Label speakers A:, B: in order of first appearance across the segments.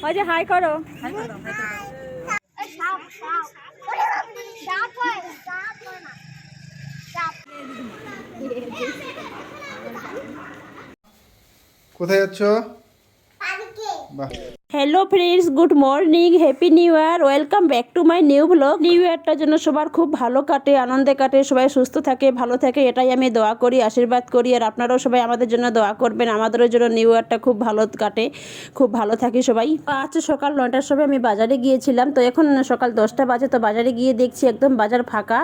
A: ওই যে হাই করো।
B: কোথায় যাচ্ছ? বাহ,
A: hello friends, good morning, happy new year, welcome back to my new blog. New ইয়ারটার জন্য সবার খুব ভালো কাটে, আনন্দে কাটে, সবাই সুস্থ থাকে, ভালো থাকে, এটাই আমি দোয়া করি, আশীর্বাদ করি। আর আপনারাও সবাই আমাদের জন্য দোয়া করবেন, আমাদেরও জন্য নিউ ইয়ারটা খুব ভালো কাটে, খুব ভালো থাকি সবাই। আজ সকাল 9টার সময় আমি বাজারে গিয়েছিলাম, তো এখন সকাল 10টা বাজে। তো বাজারে গিয়ে দেখছি একদম বাজার ফাঁকা,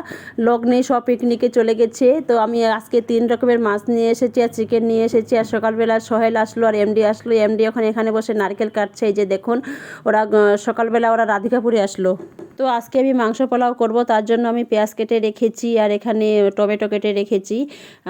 A: লোক নেই, সব পিকনিকে চলে গেছে। তো আমি আজকে 3 রকমের মাছ নিয়ে এসেছি, আর চিকেন নিয়ে এসেছি। আর সকালবেলা সোহেল আসলো আর এমডি আসলো, এমডি এখানে বসে নারকেল কাটছে। এই যে দেখুন, ওরা সকালবেলা ওরা রাধিকাপুরে আসলো। তো আজকে আমি মাংস পোলাও করব, তার জন্য আমি পেঁয়াজ কেটে রেখেছি, আর এখানে টমেটো কেটে রেখেছি,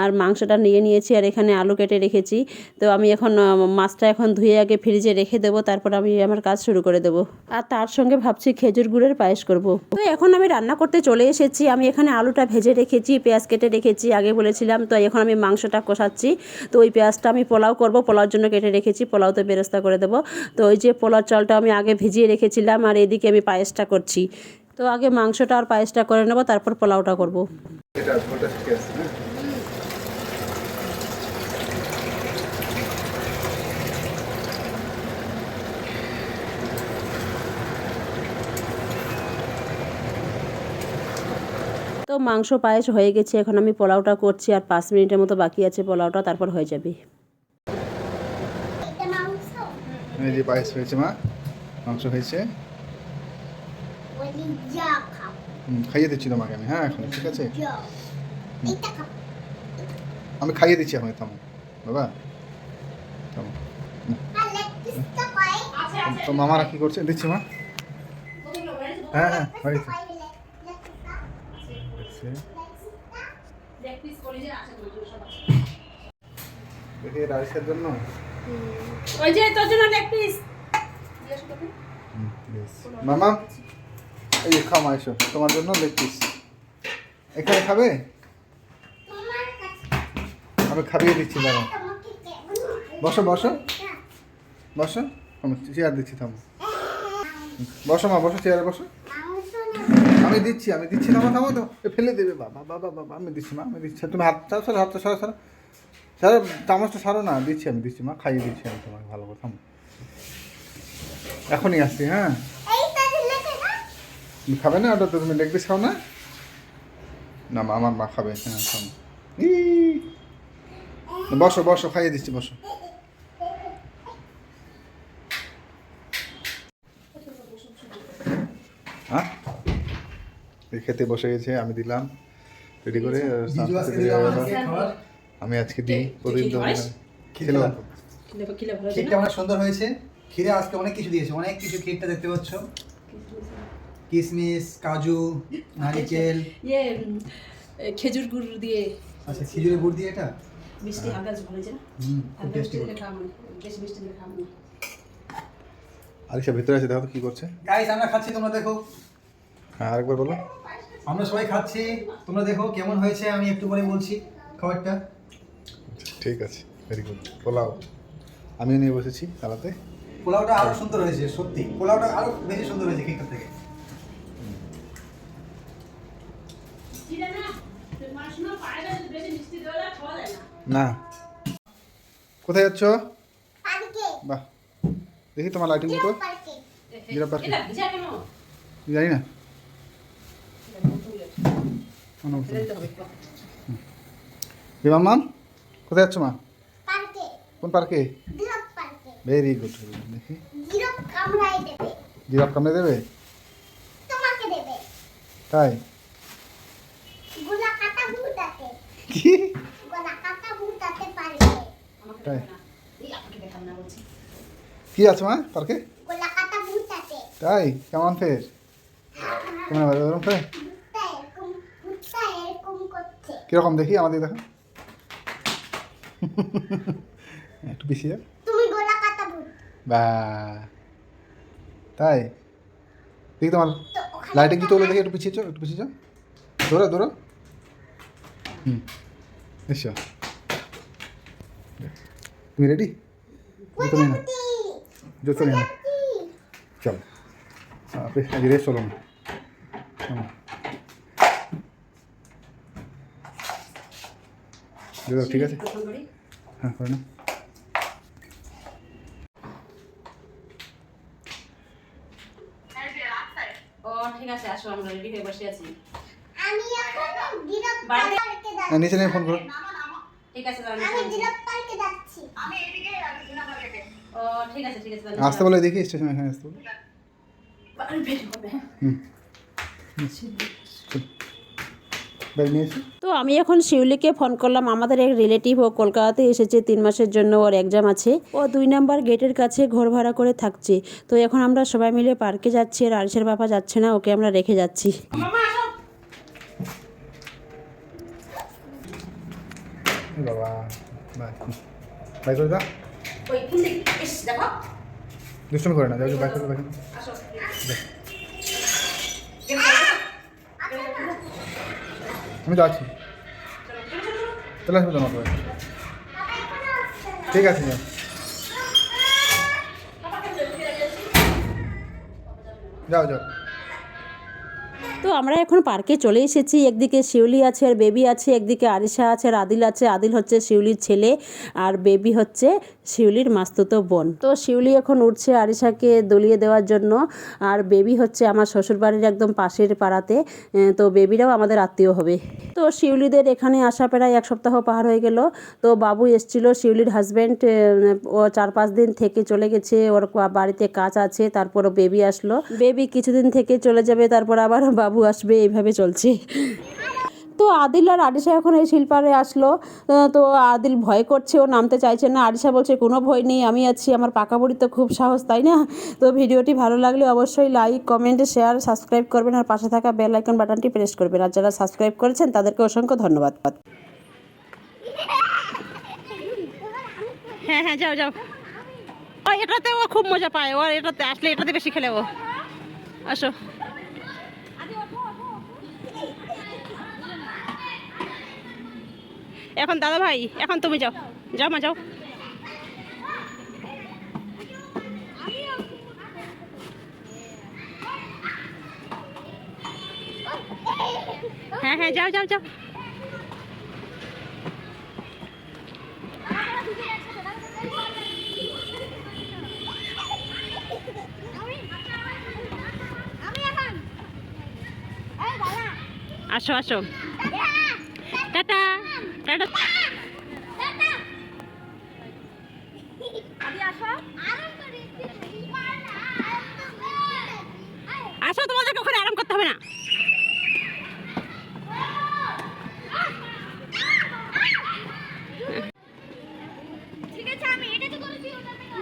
A: আর মাংসটা নিয়ে নিয়েছি, আর এখানে আলু কেটে রেখেছি। তো আমি এখন মাছটা এখন ধুয়ে আগে ফ্রিজে রেখে দেবো, তারপর আমি আমার কাজ শুরু করে দেবো। আর তার সঙ্গে ভাবছি খেজুর গুড়ের পায়েস করব। তো এখন আমি রান্না করতে চলে এসেছি। আমি এখানে আলুটা ভেজে রেখেছি, পেঁয়াজ কেটে রেখেছি, আগে বলেছিলাম। তো এখন আমি মাংসটা কষাচ্ছি। তো ওই পেঁয়াজটা আমি পোলাও করব, পোলাওর জন্য কেটে রেখেছি, পোলাওতে বেরেস্তা করে দেবো। তো ওই যে পোলার চালটা আমি আগে ভিজিয়ে রেখেছিলাম, আর এদিকে আমি পায়েসটা করছি। তো আগে মাংসটা আর পায়েসটা করে নেবো, তারপর পোলাওটা করব।
B: এটা ঝোলটা শিখে আসছে না?
A: তো মাংস পায়েস হয়ে গেছে, এখন আমি পোলাওটা করছি, আর 5 মিনিটের মতো বাকি আছে পোলাওটা, তারপর হয়ে যাবে।
B: এই যে পায়েস হয়েছে মা, মাংস হয়েছে। খাইয়ে দিচ্ছি তোমাকে আমি, হ্যাঁ এখন ঠিক আছে। আমি খাইয়ে দিচ্ছি এখন, থামো বাবা, থামো। তো মামারা কি করছে দিচ্ছি মা। হ্যাঁ হ্যাঁ হয়েছে। দেখি রাইসের জন্য
A: ওই যে তোর জন্য লেগ পিস।
B: মামা, এই যে খাও মা, এসো তোমার জন্য লেগ পিস। এখানে খাবে? আমি খাইয়ে দিচ্ছি, দাঁড়াও। বসো বসো বসো, আমি চেয়ার দিচ্ছি, থামো। বসো মা, বসো, চেয়ারে বসো। আমি দিচ্ছি, থামো থামো তো, ফেলে দেবে বাবা বাবা বাবা। আমি দিচ্ছি মা, আমি দিচ্ছি। তুমি হাতটা সরো, হাতটা সরো সরো সরো, চামচটা সরো না। আমি দিচ্ছি মা, খাইয়ে দিচ্ছি আমি তোমাকে ভালো করে, থামো। এখনই আসছি, হ্যাঁ। তুমি খাবে না ওটা? তো তুমি লেগ পিস খাও না? না মা, আমার মা খাবে, হ্যাঁ থামো। বসো বসো, খাইয়ে দিচ্ছি, বসো। হ্যাঁ, খেতে বসে গেছে, আমি দিলাম রেডি করে। আমি আজকে দিই, প্রতিদিন তো খেলো।
C: কেকটা অনেক সুন্দর হয়েছে। ক্ষীরে আজকে অনেক কিছু দিয়েছে, অনেক কিছু। কেকটা দেখতে পাচ্ছ, কিশমিশ, কাজু, নারকেল,
A: খেজুর গুড় দিয়ে।
C: আচ্ছা খেজুরের গুড় দিয়ে এটা
A: মিষ্টি হালকা ঝুলেছে না,
C: খুব টেস্টি।
A: বেশি মিষ্টি দিয়ে খাবো না।
B: আরিশা ভিতরে আছে, দেখো তো কি করছে।
C: গাইস আমরা খাচ্ছি, তোমরা দেখো।
B: হ্যাঁ আরেকবার বলো।
C: আমরা সবাই খাচ্ছি, তোমরা দেখো কেমন হয়েছে। আমি একটু পরে বলছি খাবারটা।
B: ঠিক আছে, ভেরি গুড। পোলাও আমিও নিয়ে বসেছি তালাতে।
C: পোলাওটা আরো সুন্দর হয়েছে, সত্যি পোলাওটা আরো বেশি সুন্দর হয়েছে কেকটা থেকে।
B: না, কোথায় যাচ্ছ? বাহ, দেখি তোমার লাইটিং দুটো। জিরাফ পার্কে জানি না। মাম, কোথায় যাচ্ছ মা? কোন পার্কে? ভেরি গুড, দেখি। জিরাফ কামড়ে দেবে? তাই? কি তাই? কি আছে মা পার্কে? তাই? কেমন ফের? কেমন ওরকম ফের? কিরকম দেখি, আমাদের দেখো। একটু বেশি বা, তাই? দেখি তোমার লাইটিং কি তোলো, দেখি একটু পিছিয়ে যাও, একটু পিছিয়ে যাও, ধরো ধরো। এসো, তুমি রেডি? জুতো নিয়ে না, জুতো নিয়ে না। চলো আপনি আজ রেস্ট চলো না ঠিক আছে হ্যাঁ করে না
A: ও ঠিক আছে, আসো, আমরা রেডি হয়ে বসে আছি।
D: আমি এখন দিলাপ
A: বাড়িতে-
D: পার্কে যাচ্ছি।
B: নিচে নিয়ে ফোন করো
A: ঠিক আছে তাহলে
D: আমি দিলাপ পার্কে যাচ্ছি।
A: ও ঠিক আছে তাহলে
B: আসতে বলে দেখি স্টেশন এখানে আসতে বলে হুম ব্যাগ নিয়ে এসো
A: তো আমি এখন শিউলিকে ফোন করলাম। আমাদের এক রিলেটিভ ও কলকাতাতে এসেছে 3 মাসের জন্য, ওর এক্সাম আছে। ও 2 নাম্বার গেটের কাছে ঘর ভাড়া করে থাকছে। তো এখন আমরা সবাই মিলে পার্কে যাচ্ছি, আর আরিসের বাবা যাচ্ছে না, ওকে আমরা রেখে যাচ্ছি।
B: এ বাবা বাই বাই করে দাও দুষ্টুমি করে না যাও বাই করে বাই আমি তো আছি চলে আসবো তোমার পরে ঠিক আছে যাও যাও
A: তো আমরা এখন পার্কে চলে এসেছি। একদিকে শিউলি আছে আর বেবি আছে, একদিকে আরিশা আছে আর আদিল আছে। আদিল হচ্ছে শিউলির ছেলে আর বেবি হচ্ছে শিউলির মাস্তুতো বোন। তো শিউলি এখন উঠছে আরিশাকে দলিয়ে দেওয়ার জন্য, আর বেবি হচ্ছে আমার শ্বশুরবাড়ির একদম পাশের পাড়াতে। তো বেবিরাও আমাদের আত্মীয় হবে। তো শিউলিদের এখানে আসা প্রায় 1 সপ্তাহ পার হয়ে গেল। তো বাবু এসেছিল, শিউলির হাজব্যান্ড, ও 4-5 দিন থেকে চলে গেছে, ওর বাড়িতে কাজ আছে। তারপর বেবি আসলো, বেবি কিছুদিন থেকে চলে যাবে, তারপর আবার বাবু আসবে, এইভাবে চলছে। তো আদিল আর আরিশা এখন এই শিল্পারে আসলো। তো আদিল ভয় করছে, ও নামতে চাইছে না। আরিশা বলছে কোনো ভয় নেই, আমি আছি, আমার পাকা বুড়ি তো খুব সাহস, তাই না? তো ভিডিওটি ভালো লাগলে অবশ্যই লাইক, কমেন্ট, শেয়ার, সাবস্ক্রাইব করবেন, আর পাশে থাকা বেল আইকন বাটনটি প্রেস করবেন। আর যারা সাবস্ক্রাইব করেছেন তাদেরকে অসংখ্য ধন্যবাদ। হ্যাঁ হ্যাঁ যাও যাও, ও এটাতে ও খুব মজা পায়, ও এটাতে আসলে এটাতে বেশি খেলে ও। আসো এখন দাদা ভাই, এখন তুমি যাও, যাও মা যাও। হ্যাঁ হ্যাঁ যাও যাও যাও। আসো আসো, টাটা টাটা। আসো, তোমাদেরকে ওখানে আরাম করতে হবে না।
D: ঠিক আছে, আমি এটা তো করেছি, ওটা থেকে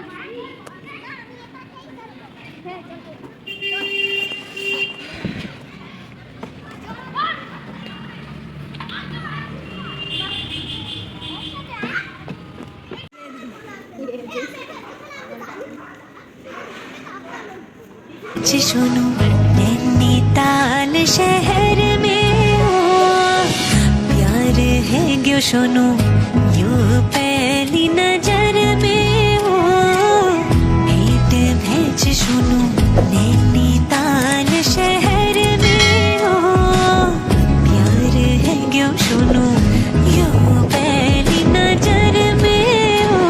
E: सुनो नैनीताल शहर में हो प्यार है क्यों सुनो यूं पहली नजर में हो भेंट भेज सुनो नैनीताल शहर में हो प्यार है क्यों सुनो यूं पहली नजर में हो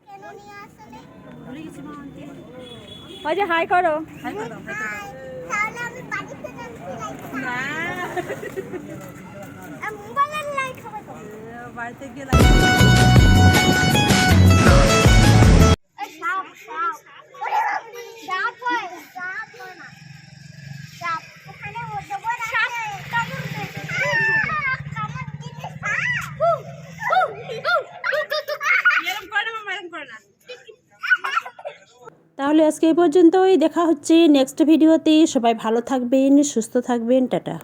D: কেন নিয়ে আসলে?
A: ওই যে হাই করো।
D: তাহলে আমি বাড়িতে যাচ্ছি মোবাইলের লাইট হবে তো
A: বাড়িতে গিয়ে
D: সাপ সাপ ওরে বাপরে সাপ হয় না সাপ ওখানে মধ্যে বড় সাপ কামড় দেয় কামড় দিতে সাপ
A: এরকম করে না, এরকম করে না। তাহলে আজকে এই পর্যন্তই, দেখা হচ্ছে নেক্সট ভিডিওতে। সবাই ভালো থাকবেন, সুস্থ থাকবেন, টাটা।